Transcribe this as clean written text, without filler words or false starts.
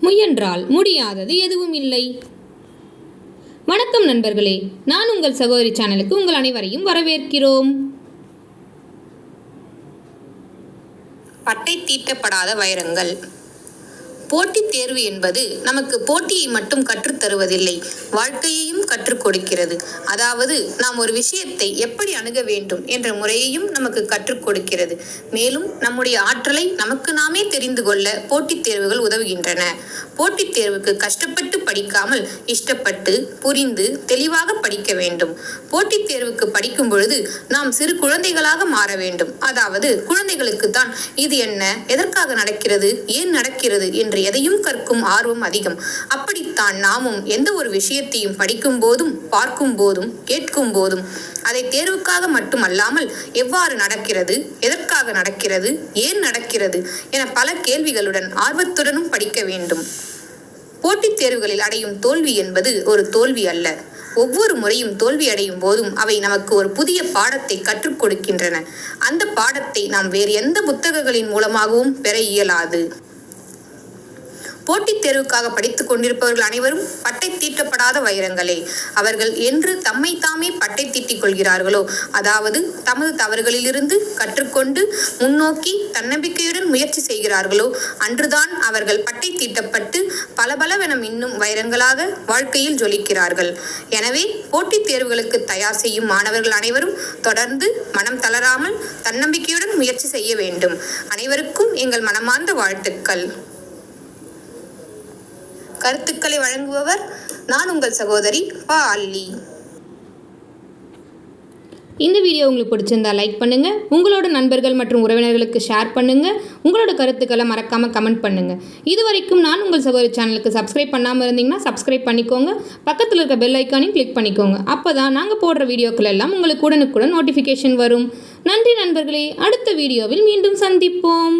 முயன்றால் முடியாதது எதுவும் இல்லை. வணக்கம் நண்பர்களே, நான் உங்கள் சகோதரி சேனலுக்கு உங்கள் அனைவரையும் வரவேற்கிறோம். பட்டை தீட்டப்படாத வைரங்கள். போட்டித் தேர்வு என்பது நமக்கு போட்டியை மட்டும் கற்றுத்தருவதில்லை, வாழ்க்கையையும் கற்றுக் கொடுக்கிறது. அதாவது நாம் ஒரு விஷயத்தை எப்படி அணுக வேண்டும் என்ற முறையையும் நமக்கு கற்றுக் கொடுக்கிறது. மேலும் நம்முடைய ஆற்றலை நமக்கு நாமே தெரிந்து கொள்ள போட்டித் தேர்வுகள் உதவுகின்றன. போட்டித் தேர்வுக்கு கஷ்டப்பட்டு படிக்காமல் இஷ்டப்பட்டு புரிந்து தெளிவாக படிக்க வேண்டும். போட்டித் தேர்வுக்கு படிக்கும் பொழுது நாம் சிறு குழந்தைகளாக மாற வேண்டும். அதாவது குழந்தைகளுக்கு தான் இது என்ன, எதற்காக நடக்கிறது, ஏன் நடக்கிறது என்று எதையும் கற்கும் ஆர்வம் அதிகம். அப்படித்தான் நாமும் எந்த ஒரு விஷயத்தையும் படிக்கும் போதும் பார்க்கும் போதும் கேட்கும் போதும் அதை தேர்வுக்காக மட்டுமல்லாமல் எவ்வாறு நடக்கிறது, எதற்காக நடக்கிறது, ஏன் நடக்கிறது என பல கேள்விகளுடன் ஆர்வத்துடனும் படிக்க வேண்டும். போட்டித் தேர்வுகளில் அடையும் தோல்வி என்பது ஒரு தோல்வி அல்ல. ஒவ்வொரு முறையும் தோல்வி அடையும் போதும் அவை நமக்கு ஒரு புதிய பாடத்தை கற்றுக் கொடுக்கின்றன. அந்த பாடத்தை நாம் வேறு எந்த புத்தகங்களின் மூலமாகவும் பெற இயலாது. போட்டித் தேர்வுக்காக படித்துக் கொண்டிருப்பவர்கள் அனைவரும் பட்டை தீட்டப்படாத வைரங்களே. அவர்கள் என்று தம்மை தாமே பட்டை தீட்டிக் கொள்கிறார்களோ, அதாவது தமது தவறுகளிலிருந்து கற்றுக்கொண்டு முன்னோக்கி தன்னம்பிக்கையுடன் முயற்சி செய்கிறார்களோ, அன்றுதான் அவர்கள் பட்டை தீட்டப்பட்டு பலபலவென இன்னும் வைரங்களாக வாழ்க்கையில் ஜொலிக்கிறார்கள். எனவே போட்டித் தேர்வுகளுக்கு தயார் செய்யும் மாணவர்கள் அனைவரும் தொடர்ந்து மனம் தளராமல் தன்னம்பிக்கையுடன் முயற்சி செய்ய வேண்டும். அனைவருக்கும் எங்கள் மனமார்ந்த வாழ்த்துக்கள். கருத்துக்களை வழங்குபவர் நான் உங்கள் சகோதரி பா. அல்லி. இந்த வீடியோ உங்களுக்கு பிடிச்சிருந்தா லைக் பண்ணுங்க, உங்களோட நண்பர்கள் மற்றும் உறவினர்களுக்கு ஷேர் பண்ணுங்க, உங்களோட கருத்துக்களை மறக்காம கமெண்ட் பண்ணுங்க. இதுவரைக்கும் நான் உங்கள் சகோதரி சேனலுக்கு சப்ஸ்கிரைப் பண்ணாமல் இருந்தீங்கன்னா சப்ஸ்கிரைப் பண்ணிக்கோங்க. பக்கத்தில் இருக்க பெல் ஐக்கானையும் கிளிக் பண்ணிக்கோங்க. அப்பதான் நாங்கள் போடுற வீடியோக்கள் எல்லாம் உங்களுக்கு உடனுக்குடன் நோட்டிஃபிகேஷன் வரும். நன்றி நண்பர்களே, அடுத்த வீடியோவில் மீண்டும் சந்திப்போம்.